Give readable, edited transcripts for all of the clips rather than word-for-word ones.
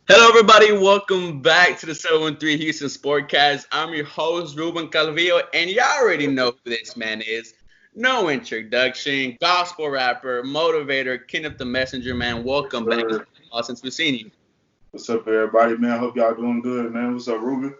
Hello, everybody. Welcome back to the 713 Houston Sportcast. I'm your host, Ruben Calvillo, and y'all already know who this man is. No introduction, gospel rapper, motivator, Kenneth the Messenger, man. Welcome back. It's Sir, been a while since we've seen you. what's up, everybody, man? Hope y'all doing good, man. What's up, Ruben?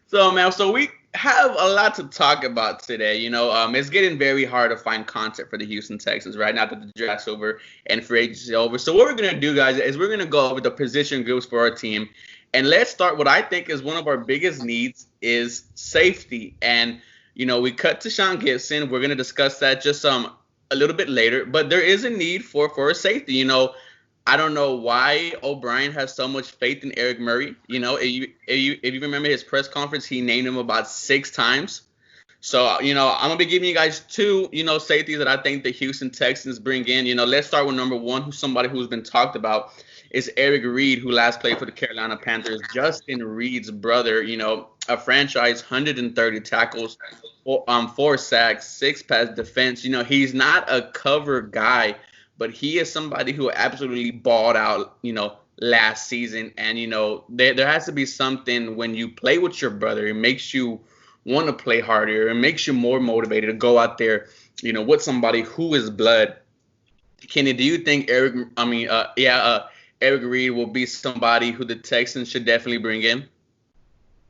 So we have a lot to talk about today. It's getting very hard to find content for the Houston Texans right now that the draft's over and free agency is over. So what we're gonna do, guys, is we're gonna go over the position groups for our team, and let's start. What I think is one of our biggest needs is safety, and we cut to Sean Gibson. We're gonna discuss that just a little bit later, but there is a need for a safety. I don't know why O'Brien has so much faith in Eric Murray. If you remember his press conference, he named him about 6 times. So, I'm gonna be giving you guys two, safeties that I think the Houston Texans bring in. Let's start with number one, who's somebody who's been talked about, is Eric Reed, who last played for the Carolina Panthers. Justin Reed's brother. A franchise 130 tackles, four sacks, six pass defense. He's not a cover guy, but he is somebody who absolutely balled out. Last season, and there has to be something when you play with your brother. It makes you want to play harder. It makes you more motivated to go out there, with somebody who is blood. Kenny, do you think Eric Reed will be somebody who the Texans should definitely bring in?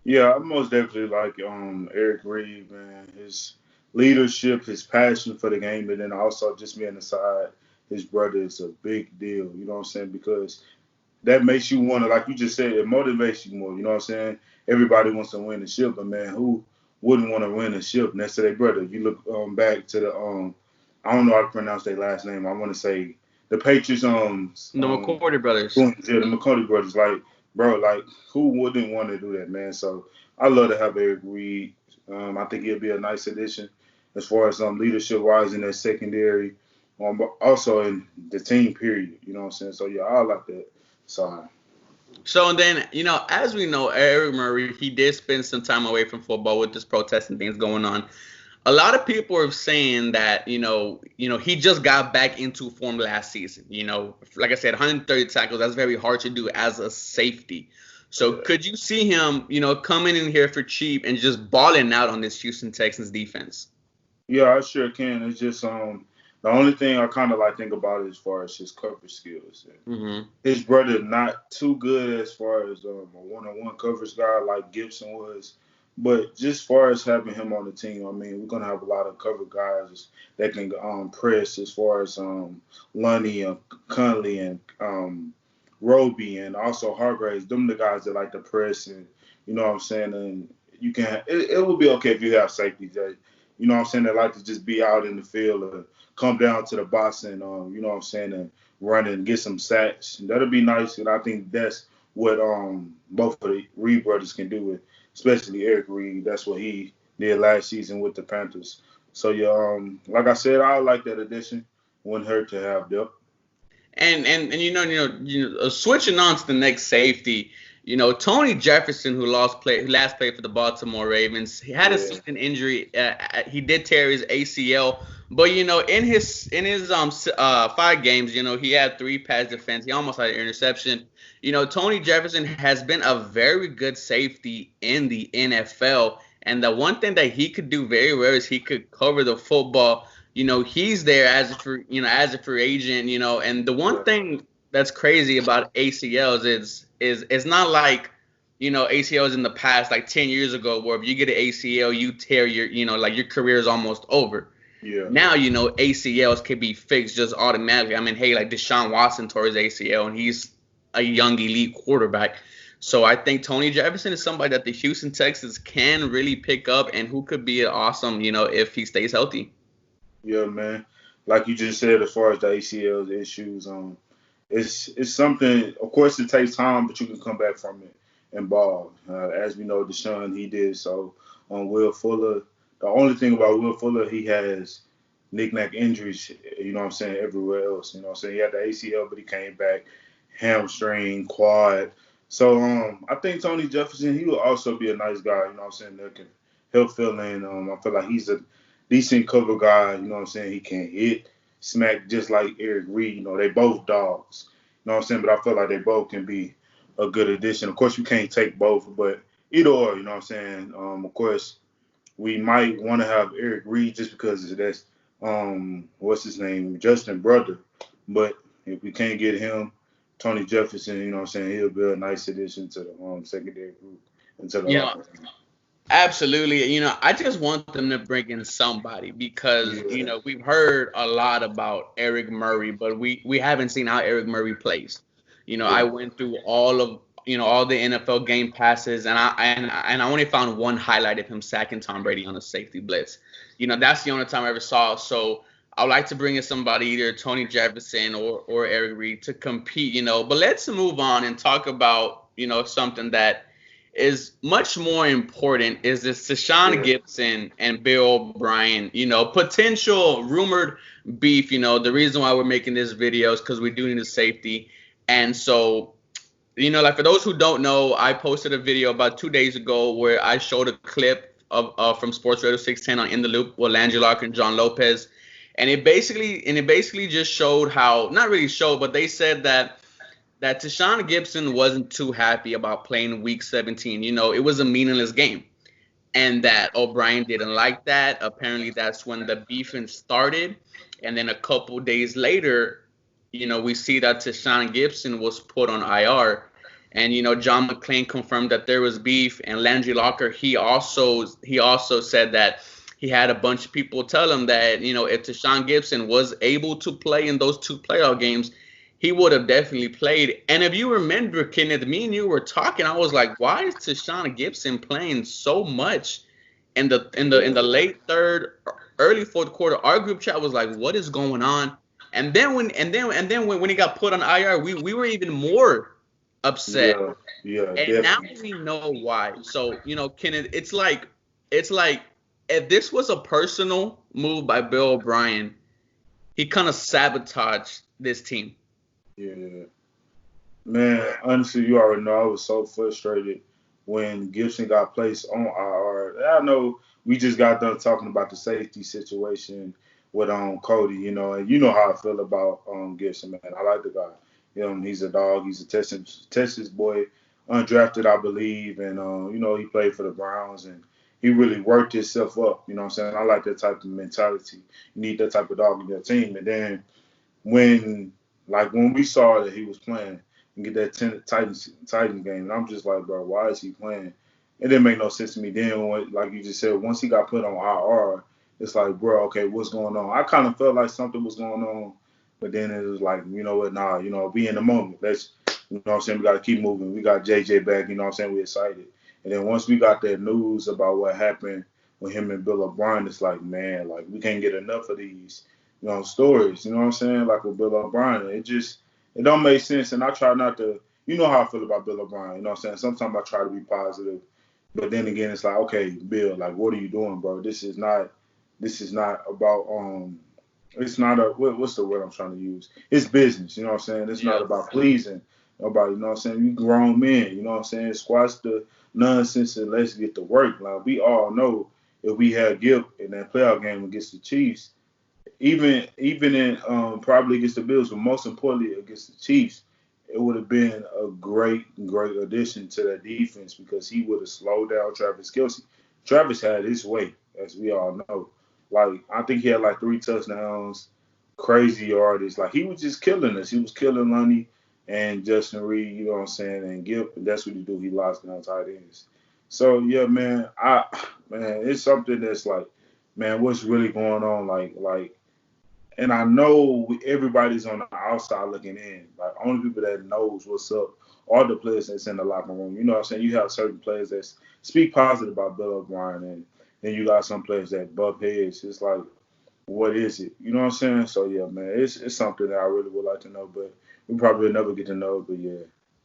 Yeah, I most definitely like Eric Reed, man. His leadership, his passion for the game, and then also just being aside, his brother is a big deal. You know what I'm saying? Because that makes you want to, like you just said, it motivates you more. You know what I'm saying? Everybody wants to win the ship, but man, who wouldn't want to win a ship next to their brother? You look back to the I don't know how to pronounce their last name. I want to say the Patriots The McCourty brothers. Twins, yeah, the McConaughey brothers. Like, bro, like who wouldn't want to do that, man? So I love to have Eric Reed. I think he'll be a nice addition as far as leadership wise in that secondary, but also in the team period. You know what I'm saying? So yeah, I like that. So So and then, as we know, Eric Murray, he did spend some time away from football with this protesting things going on. A lot of people are saying that he just got back into form last season. Like I said, 130 tackles. That's very hard to do as a safety. So yeah. could you see him, coming in here for cheap and just balling out on this Houston Texans defense? Yeah, I sure can. It's just the only thing I kind of like think about as far as his coverage skills. Hmm. His brother not too good as far as a one-on-one coverage guy like Gibson was, but just far as having him on the team, I mean, we're gonna have a lot of cover guys that can press as far as Lunny and Conley and Roby and also Hargraves. Them the guys that like to press and you know what I'm saying. And you can it will be okay if you have safeties that you know what I'm saying that like to just be out in the field or come down to the box and you know what I'm saying and run and get some sacks. That'll be nice, and I think that's what both of the Reed brothers can do with, especially Eric Reed. That's what he did last season with the Panthers. So yeah, like I said, I like that addition. Wouldn't hurt to have depth. And switching on to the next safety, Tony Jefferson, who last played for the Baltimore Ravens, he had a Yeah, season injury. He did tear his ACL, but in his 5 games, he had 3 pass defense. He almost had an interception. Tony Jefferson has been a very good safety in the NFL, and the one thing that he could do very well is he could cover the football. He's there as a free agent. And the one yeah, thing that's crazy about ACLs is it's not like ACLs in the past, like 10 years ago, where if you get an ACL, you tear like your career is almost over. yeah. Now ACLs can be fixed just automatically. I mean, hey, like Deshaun Watson tore his ACL, and he's a young elite quarterback. So I think Tony Jefferson is somebody that the Houston Texans can really pick up, and who could be awesome, if he stays healthy. Yeah, man. Like you just said, as far as the ACL issues, it's something. Of course, it takes time, but you can come back from it and ball. As we know, Deshaun he did so on Will Fuller. The only thing about Will Fuller, he has knick-knack injuries. You know what I'm saying? Everywhere else, you know what I'm saying? He had the ACL, but he came back, hamstring, quad. So I think Tony Jefferson, he will also be a nice guy. You know what I'm saying? That can help fill in. I feel like he's a decent cover guy. You know what I'm saying? He can hit, smack just like Eric Reed. You know, they both dogs. You know what I'm saying? But I feel like they both can be a good addition. Of course, you can't take both, but either or, you know what I'm saying? Of course, we might want to have Eric Reed just because that's what's his name, Justin brother. But if we can't get him, Tony Jefferson, you know what I'm saying, he'll be a nice addition to the secondary group and to the You know, locker room. absolutely. I just want them to bring in somebody because, Yeah, we've heard a lot about Eric Murray, but we haven't seen how Eric Murray plays. I yeah, went through all the NFL game passes, and I only found one highlight of him sacking Tom Brady on a safety blitz. That's the only time I ever saw. So I would like to bring in somebody, either Tony Jefferson or Eric Reed, to compete. But let's move on and talk about something that is much more important, is this Deshaun yeah. Gibson and Bill O'Brien, potential rumored beef. The reason why we're making this video is because we do need a safety. And so, like, for those who don't know, I posted a video about 2 days ago where I showed a clip of from Sports Radio 610 on In the Loop with Landry Locker and John Lopez. And it basically just showed how, not really showed, but they said that Deshaun Gibson wasn't too happy about playing Week 17. It was a meaningless game, and that O'Brien didn't like that. Apparently, that's when the beefing started. And then a couple days later, we see that Deshaun Gibson was put on IR. And John McClain confirmed that there was beef, and Landry Locker, he also said that he had a bunch of people tell him that if Deshaun Gibson was able to play in those two playoff games, he would have definitely played. And if you remember, Kenneth, me and you were talking. I was like, why is Deshaun Gibson playing so much in the late third, early fourth quarter? Our group chat was like, what is going on? And then when he got put on IR, we were even more upset. Yeah, yeah, And now definitely. we know why. So, Kenneth, it's like if this was a personal move by Bill O'Brien, he kind of sabotaged this team. Yeah. Man, honestly, you already know I was so frustrated when Gibson got placed on IR. I know we just got done talking about the safety situation with Cody, and you know how I feel about Gibson, man. I like the guy. He's a dog. He's a Texas boy, undrafted, I believe, and he played for the Browns and he really worked himself up. You know what I'm saying? I like that type of mentality. You need that type of dog in your team, and then when when we saw that he was playing and get that Titans game, and I'm just like, bro, why is he playing? It didn't make no sense to me. Then, like you just said, once he got put on IR, it's like, bro, okay, what's going on? I kind of felt like something was going on, but then it was like, you know what, nah, be in the moment. Let's, you know what I'm saying, we got to keep moving. We got JJ back, you know what I'm saying, we're excited. And then once we got that news about what happened with him and Bill O'Brien, it's like, man, like we can't get enough of these stories, you know what I'm saying? Like with Bill O'Brien. It don't make sense. And I try not to, you know how I feel about Bill O'Brien, you know what I'm saying? Sometimes I try to be positive. But then again, it's like, okay, Bill, like, what are you doing, bro? This is not about, it's not what's the word I'm trying to use? It's business, you know what I'm saying? It's not Yeah. about pleasing nobody, you know what I'm saying? You grown men, you know what I'm saying? Squash the nonsense and let's get to work. Like, we all know if we had Gip in that playoff game against the Chiefs, even in probably against the Bills, but most importantly against the Chiefs, it would have been a great addition to that defense because he would have slowed down Travis Kelce. Travis had his way, as we all know. Like I think he had like 3 touchdowns, crazy yardage. Like he was just killing us. He was killing Lunny and Justin Reed. You know what I'm saying? And Gibb, and that's what he do. He locks down tight ends. So yeah, man, it's something that's like, man, what's really going on? Like and I know everybody's on the outside looking in. Like only people that knows what's up are the players that's in the locker room. You know what I'm saying? You have certain players that speak positive about Bill O'Brien, and then you got some players that bump heads. It's like, what is it? You know what I'm saying? So yeah, man, it's something that I really would like to know, but we probably will never get to know. But yeah,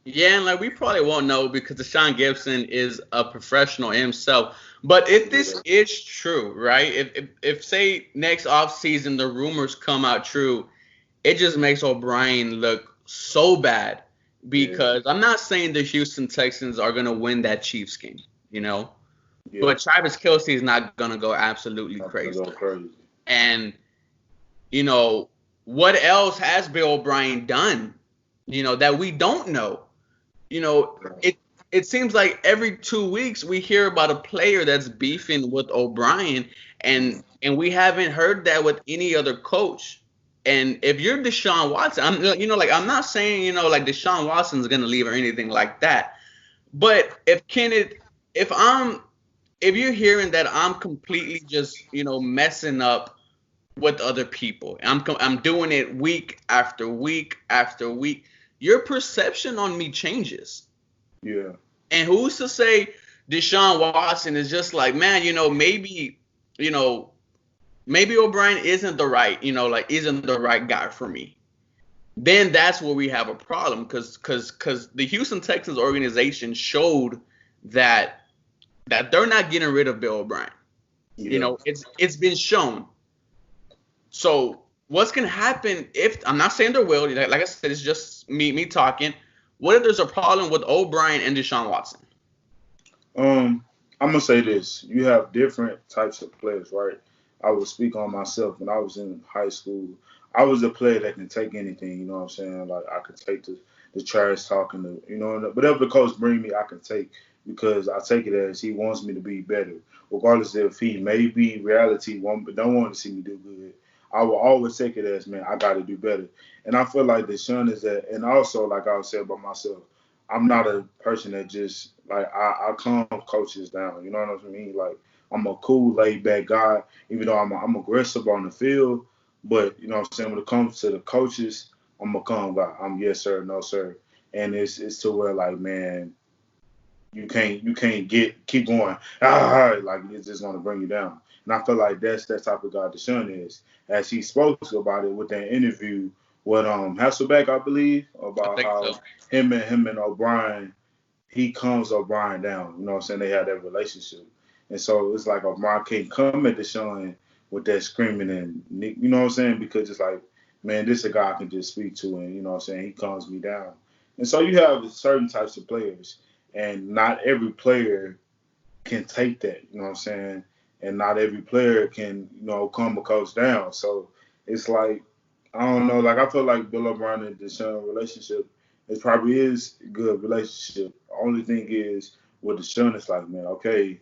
Yeah, and like we probably won't know because Deshaun Gibson is a professional himself. But if this yeah, is true, right? If say next offseason the rumors come out true, it just makes O'Brien look so bad yeah, because I'm not saying the Houston Texans are gonna win that Chiefs game, you know, yeah. but Travis Kelce is not gonna go absolutely I'm gonna crazy. go crazy. And you know what else has Bill O'Brien done, that we don't know? You know, it seems like every 2 weeks we hear about a player that's beefing with O'Brien, and we haven't heard that with any other coach. And if you're Deshaun Watson, I'm not saying like Deshaun Watson's gonna leave or anything like that. But if I'm if you're hearing that I'm completely just messing up with other people, I'm doing it week after week after week, your perception on me changes. Yeah. And who's to say Deshaun Watson is just like, man, you know, maybe O'Brien isn't the right, isn't the right guy for me. Then that's where we have a problem because the Houston Texans organization showed that they're not getting rid of Bill O'Brien. Yeah. It's been shown. So what's gonna happen if I'm not saying there will, like I said, it's just me talking. What if there's a problem with O'Brien and Deshaun Watson? I'm gonna say this: you have different types of players, right? I will speak on myself. When I was in high school, I was a player that can take anything. You know what I'm saying? Like I could take the trash talking, whatever the coach bring me, I can take because I take it as he wants me to be better, regardless if he may be reality but don't want to see me do good. I will always take it as, man, I got to do better. And I feel like Deshaun is that. And also, like I said about myself, I'm not a person that just like I calm coaches down. You know what I mean? Like I'm a cool, laid back guy, even though I'm aggressive on the field. But you know what I'm saying, when it comes to the coaches, I'm a calm guy. I'm yes sir, no sir. And it's to where like, man, you can't keep going like it's just gonna bring you down. And I feel like that's that type of guy Deshaun is. As he spoke about it with that interview with Hasselbeck, I believe, I about think how so. him and O'Brien, he calms O'Brien down. You know what I'm saying? They had that relationship. And so it's like O'Brien can't come at Deshaun with that screaming and you know what I'm saying? Because it's like, man, this is a guy I can just speak to and you know what I'm saying, he calms me down. And so you have certain types of players and not every player can take that, you know what I'm saying? And not every player can, calm a coach down. So it's like, I don't know, like I feel like Bill O'Brien and Deshaun relationship, it probably is a good relationship. Only thing is with Deshaun, it's like, man, okay,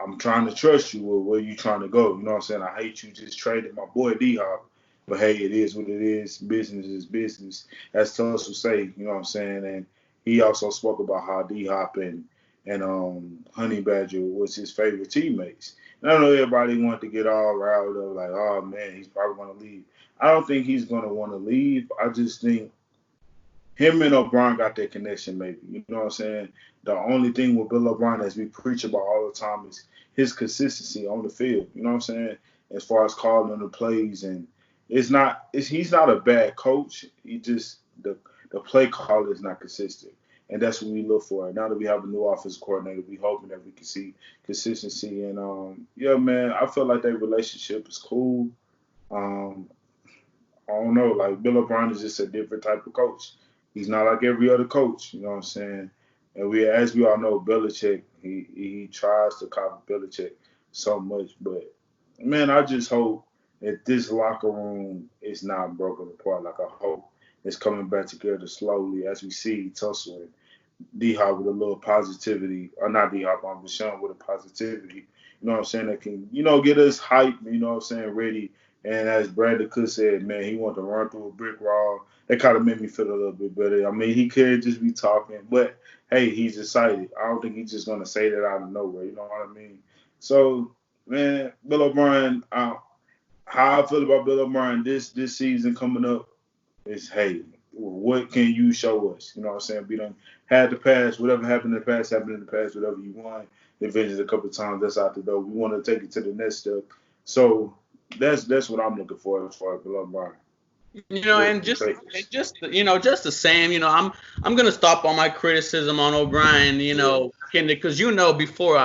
I'm trying to trust you with where you trying to go. You know what I'm saying? I hate you just trading my boy D Hop. But hey, it is what it is. Business is business. As Tuss would say, you know what I'm saying? And he also spoke about how D Hop and Honey Badger was his favorite teammates. And I know everybody wanted to get all riled up, like, oh man, he's probably gonna leave. I don't think he's gonna want to leave. I just think him and O'Brien got that connection, maybe. You know what I'm saying? The only thing with Bill O'Brien, as we preach about all the time, is his consistency on the field. You know what I'm saying? As far as calling the plays, and he's not a bad coach. He just the play call is not consistent, and that's what we look for. Now that we have a new offensive coordinator, we hoping that we can see consistency. And yeah, man, I feel like that relationship is cool. Um, I don't know. Like Bill O'Brien is just a different type of coach. He's not like every other coach. You know what I'm saying? And as we all know, Belichick, he tries to copy Belichick so much. But man, I just hope that this locker room is not broken apart. Like I hope it's coming back together slowly as we see Tussle and D Hop with a little positivity, or not D Hop, Deshaun with a positivity. You know what I'm saying? That can, get us hype, you know what I'm saying, ready. And as Brandon Cook said, man, he wanted to run through a brick wall. That kind of made me feel a little bit better. I mean, he could just be talking, but hey, he's excited. I don't think he's just going to say that out of nowhere. You know what I mean? So, man, Bill O'Brien, how I feel about Bill O'Brien this season coming up is, hey, what can you show us? You know what I'm saying? We done had the past, whatever happened in the past, happened in the past, whatever you won the divisions a couple of times, that's out the door. We want to take it to the next step. So that's what I'm looking for as far as Bill O'Brien. What And can you just take and us? just the same, I'm gonna stop all my criticism on O'Brien, Yeah. because before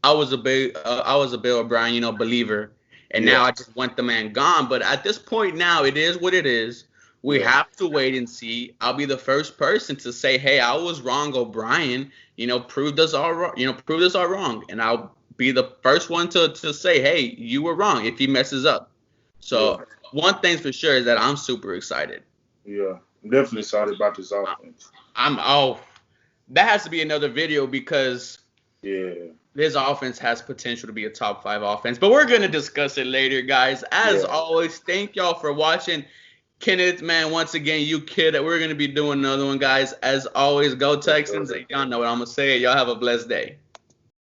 I was a Bill O'Brien, believer, and Yeah. now I just want the man gone. But at this point now, it is what it is. We Yeah. have to wait and see. I'll be the first person to say, hey, I was wrong, O'Brien. Proved us all wrong. Proved us all wrong, and I'll be the first one to say, hey, you were wrong if he messes up. Yeah. So one thing's for sure is that I'm super excited. Yeah. I'm definitely excited about this I- offense. I'm oh, that has to be another video because Yeah. this offense has potential to be a top 5 offense. But we're going to discuss it later, guys. As Yeah. always, thank y'all for watching. Kenneth, man, once again, you kid it. We're going to be doing another one, guys. As always, go Texans. Y'all know what I'm going to say. Y'all have a blessed day.